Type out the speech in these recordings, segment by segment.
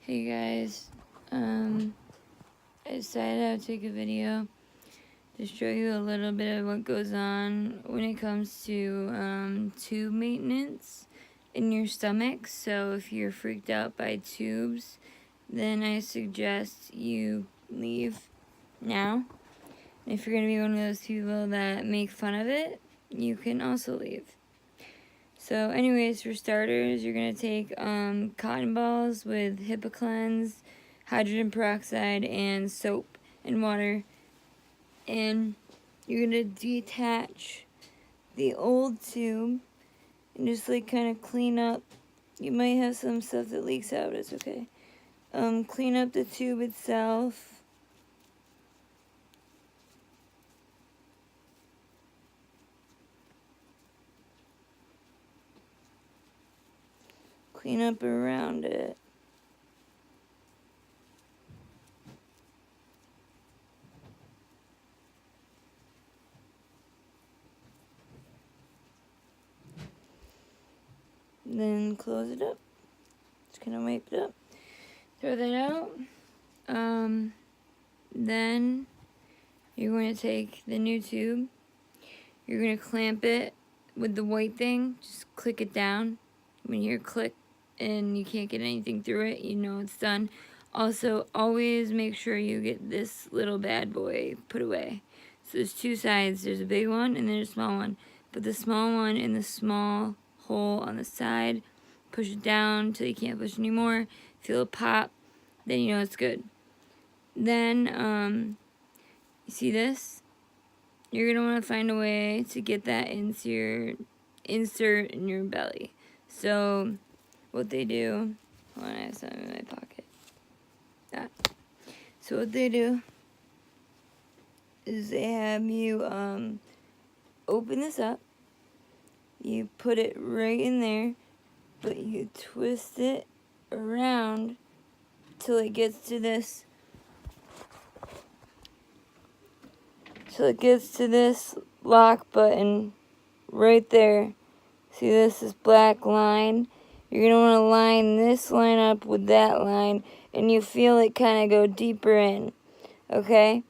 Hey guys, I decided to take a video to show you a little bit of what goes on when it comes to tube maintenance in your stomach. So if you're freaked out by tubes, then I suggest you leave now. If you're going to be one of those people that make fun of it, you can also leave. So anyways, for starters, you're going to take cotton balls with HIPAA-Cleanse, hydrogen peroxide, and soap and water. And you're going to detach the old tube and just like kind of clean up. You might have some stuff that leaks out, it's okay. Clean up the tube itself. Clean up around it. Then close it up. Just kind of wipe it up. Throw that out. Then you're going to take the new tube. You're going to clamp it with the white thing. Just click it down. When you hear click and you can't get anything through it, you know it's done. Also, always make sure you get this little bad boy put away. So there's two sides. There's a big one and there's a small one. Put the small one in the small hole on the side. Push it down until you can't push anymore. Feel it pop. Then you know it's good. Then, you see this? You're going to want to find a way to get that into your insert in your belly. So, what they do, hold on, I have something in my pocket. So what they do is they have you, open this up. You put it right in there, but you twist it around till it gets to this. So it gets to this lock button right there. See this black line? You're going to want to line this line up with that line, and you feel it kind of go deeper in. Okay?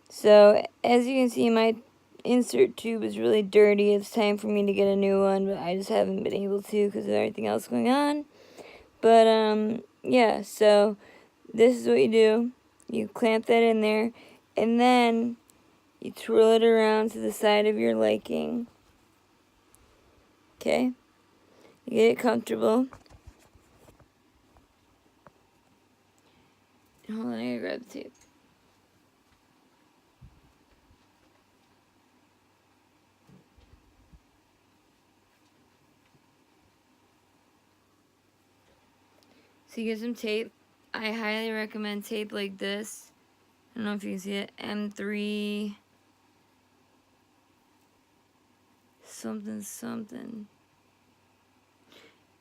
So, as you can see, my insert tube is really dirty. It's time for me to get a new one, but I just haven't been able to because of everything else going on. But, yeah, so this is what you do. You clamp that in there, and then you twirl it around to the side of your liking. Okay? You get it comfortable. Hold on, I gotta grab the tape. So you get some tape. I highly recommend tape like this. I don't know if you can see it. M3 something.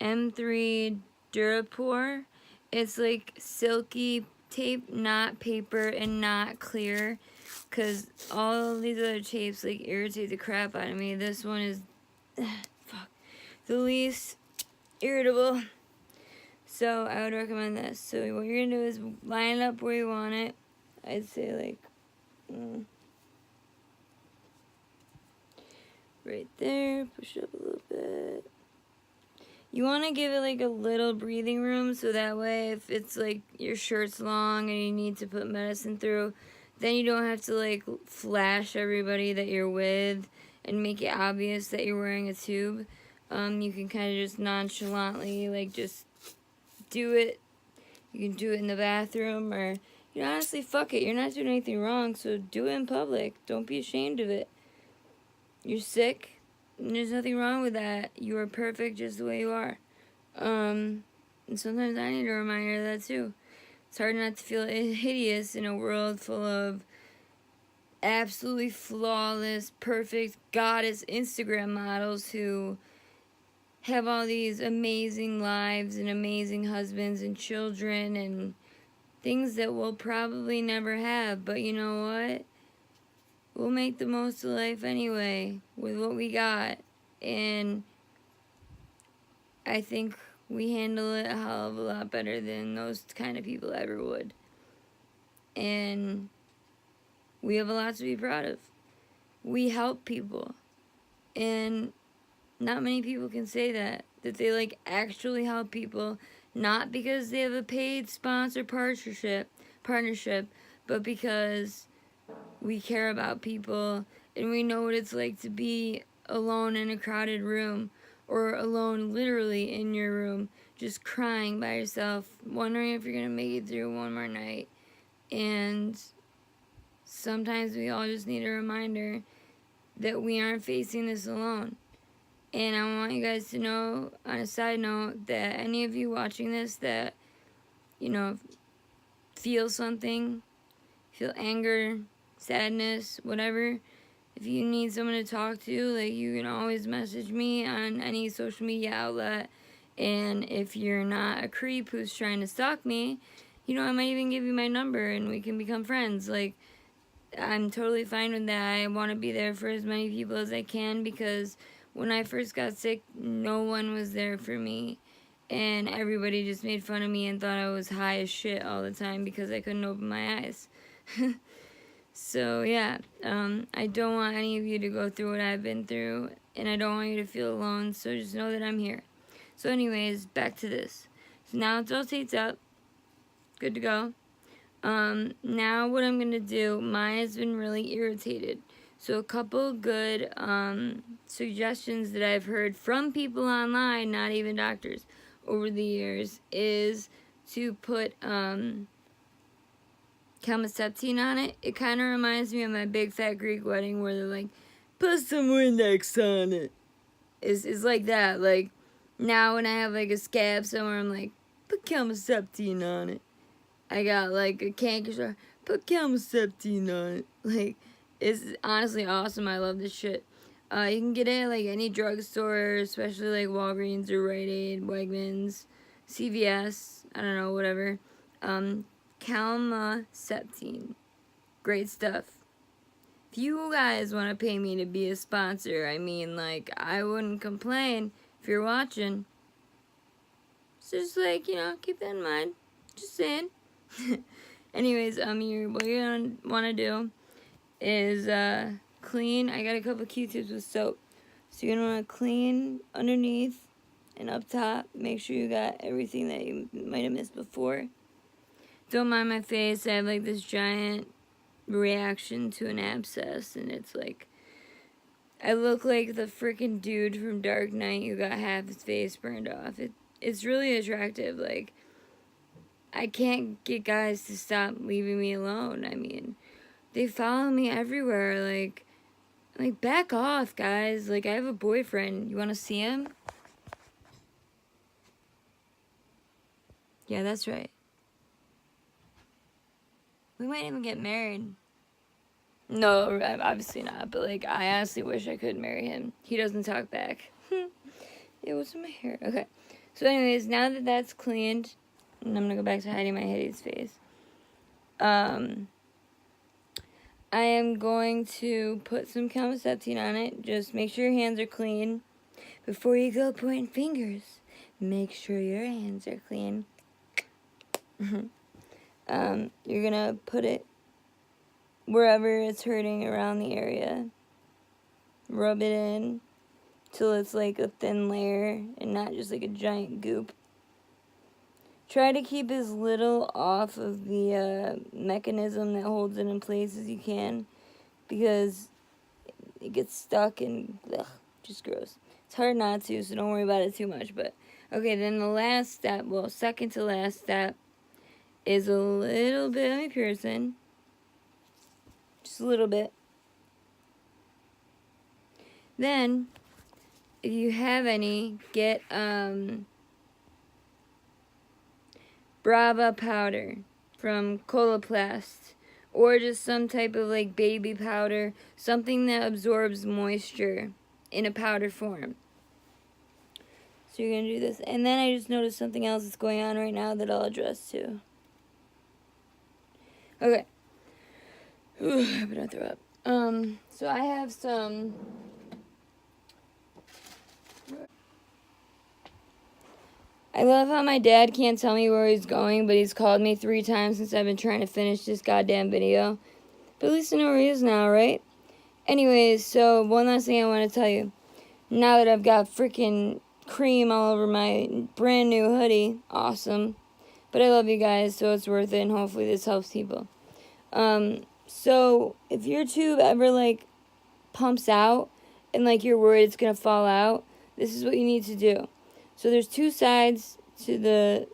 M3 Durapore. It's like silky tape, not paper and not clear. Because all of these other tapes like irritate the crap out of me. This one is the least irritable. So I would recommend this. So what you're going to do is line it up where you want it. I'd say like right there. Push it up a little bit. You want to give it like a little breathing room so that way if it's like your shirt's long and you need to put medicine through, then you don't have to like flash everybody that you're with and make it obvious that you're wearing a tube. You can kind of just nonchalantly like just do it. You can do it in the bathroom or, you know, honestly, fuck it. You're not doing anything wrong, so do it in public. Don't be ashamed of it. You're sick, and there's nothing wrong with that. You are perfect just the way you are. And sometimes I need a reminder of that too. It's hard not to feel hideous in a world full of absolutely flawless, perfect goddess Instagram models who have all these amazing lives and amazing husbands and children and things that we'll probably never have. But you know what? We'll make the most of life anyway with what we got. And I think We handle it a hell of a lot better than those kind of people ever would. And we have a lot to be proud of. We help people. And not many people can say that they like actually help people, not because they have a paid sponsor partnership, but because we care about people and we know what it's like to be alone in a crowded room, or alone literally in your room, just crying by yourself, wondering if you're gonna make it through one more night. And sometimes we all just need a reminder that we aren't facing this alone. And I want you guys to know, on a side note, that any of you watching this that, you know, feel something, feel anger, sadness, whatever, if you need someone to talk to, like, you can always message me on any social media outlet. And if you're not a creep who's trying to stalk me, you know, I might even give you my number and we can become friends. Like, I'm totally fine with that. I want to be there for as many people as I can, because when I first got sick, no one was there for me. And everybody just made fun of me and thought I was high as shit all the time because I couldn't open my eyes. So, yeah, I don't want any of you to go through what I've been through, and I don't want you to feel alone, so just know that I'm here. So anyways, back to this. So now it's all taped up. Good to go. Now what I'm going to do, Maya's been really irritated. So a couple good suggestions that I've heard from people online, not even doctors, over the years, is to put Calmacetine on it. It kind of reminds me of my Big Fat Greek Wedding, where they're like, put some Windex on it. It's like that. Like, now when I have like a scab somewhere, I'm like, put Calmacetine on it. I got like a canker sore, put Calmacetine on it. Like, it's honestly awesome. I love this shit. You can get it at like any drugstore, especially like Walgreens or Rite Aid, Wegmans, CVS, I don't know, whatever. Calmacetine. Great stuff. If you guys want to pay me to be a sponsor, I mean, like, I wouldn't complain if you're watching. So just, like, you know, keep that in mind. Just saying. Anyways, what you're gonna want to do is clean. I got a couple Q-tips with soap. So you're gonna want to clean underneath and up top. Make sure you got everything that you might have missed before. Don't mind my face. I have like this giant reaction to an abscess, and it's like, I look like the freaking dude from Dark Knight who got half his face burned off. It's really attractive. Like, I can't get guys to stop leaving me alone. I mean, they follow me everywhere. Like back off, guys. Like, I have a boyfriend. You want to see him? Yeah, that's right. We might even get married. No, obviously not. But, like, I honestly wish I could marry him. He doesn't talk back. It was in my hair. Okay. So, anyways, now that that's cleaned, and I'm going to go back to hiding my hideous face. I am going to put some Calmacetine on it. Just make sure your hands are clean. Before you go pointing fingers, make sure your hands are clean. You're going to put it wherever it's hurting around the area. Rub it in till it's like a thin layer and not just like a giant goop. Try to keep as little off of the mechanism that holds it in place as you can, because it gets stuck and just gross. It's hard not to, so don't worry about it too much. But okay, then the last step, well, second to last step, is a little bit of my Purisan. Just a little bit. Then, if you have any, get Brava powder from Coloplast, or just some type of like baby powder, something that absorbs moisture in a powder form. So you're going to do this. And then I just noticed something else that's going on right now that I'll address too. Okay. I'm going to throw up. So I have some I love how my dad can't tell me where he's going, but he's called me 3 times since I've been trying to finish this goddamn video. But at least I know where he is now, right? Anyways, so one last thing I want to tell you. Now that I've got freaking cream all over my brand new hoodie, awesome. But I love you guys, so it's worth it, and hopefully this helps people. So if your tube ever, like, pumps out, and, like, you're worried it's going to fall out, this is what you need to do. So there's 2 sides to the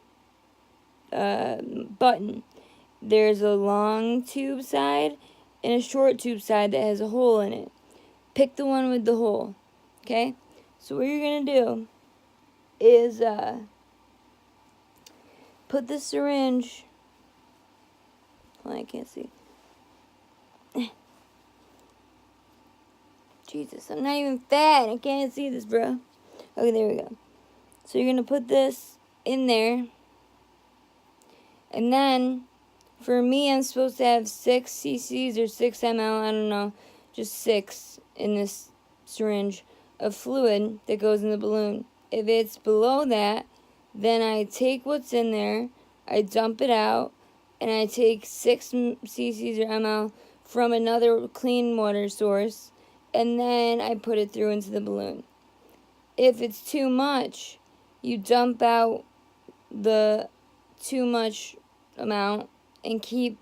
button. There's a long tube side and a short tube side that has a hole in it. Pick the one with the hole, okay? So what you're going to do is put the syringe, well, I can't see. Jesus, I'm not even fat. I can't see this, bro. Okay, there we go. So you're going to put this in there. And then, for me, I'm supposed to have 6 cc's or 6 ml, I don't know, just 6 in this syringe of fluid that goes in the balloon. If it's below that, then I take what's in there, I dump it out, and I take 6 cc's or ml from another clean water source, and then I put it through into the balloon. If it's too much, you dump out the too much amount and keep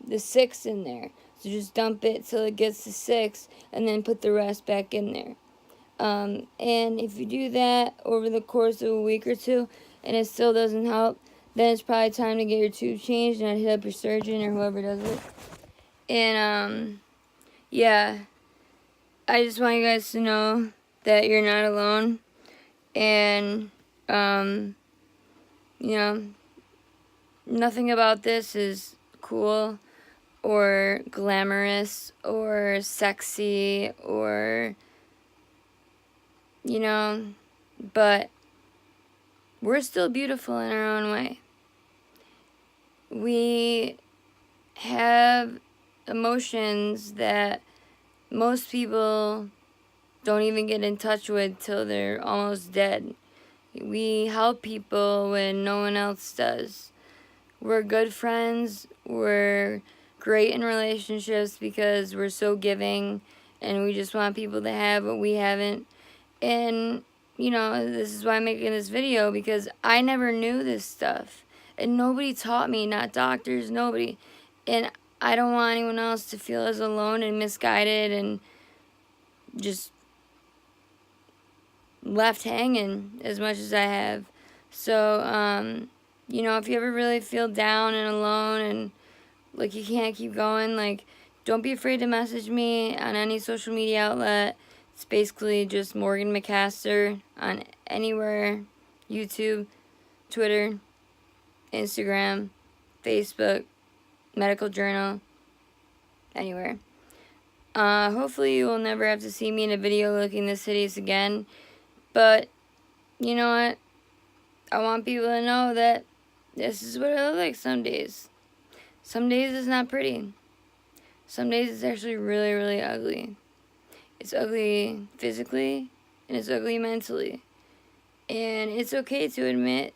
the 6 in there. So just dump it till it gets to 6 and then put the rest back in there. And if you do that over the course of a week or 2 and it still doesn't help, then it's probably time to get your tube changed, and I'd hit up your surgeon or whoever does it. And yeah, I just want you guys to know that you're not alone, and you know, nothing about this is cool or glamorous or sexy or, you know, but we're still beautiful in our own way. We have emotions that most people don't even get in touch with till they're almost dead. We help people when no one else does. We're good friends. We're great in relationships because we're so giving, and we just want people to have what we haven't. And, you know, this is why I'm making this video, because I never knew this stuff. And nobody taught me, not doctors, nobody. And I don't want anyone else to feel as alone and misguided and just left hanging as much as I have. So, you know, if you ever really feel down and alone and like you can't keep going, like, don't be afraid to message me on any social media outlet. It's basically just Morgan McCaster on anywhere, YouTube, Twitter, Instagram, Facebook, Medical Journal, anywhere. Hopefully you will never have to see me in a video looking this hideous again. But, you know what? I want people to know that this is what I look like some days. Some days it's not pretty. Some days it's actually really, really ugly. It's ugly physically, and it's ugly mentally. And it's okay to admit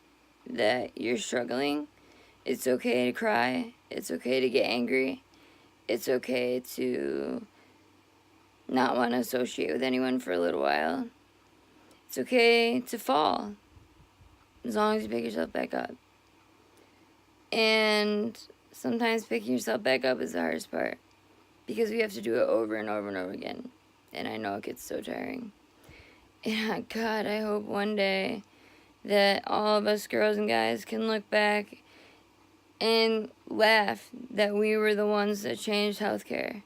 that you're struggling. It's okay to cry. It's okay to get angry. It's okay to not want to associate with anyone for a little while. It's okay to fall, as long as you pick yourself back up. And sometimes picking yourself back up is the hardest part, because we have to do it over and over and over again. And I know it gets so tiring. And God, I hope one day that all of us girls and guys can look back and laugh that we were the ones that changed healthcare.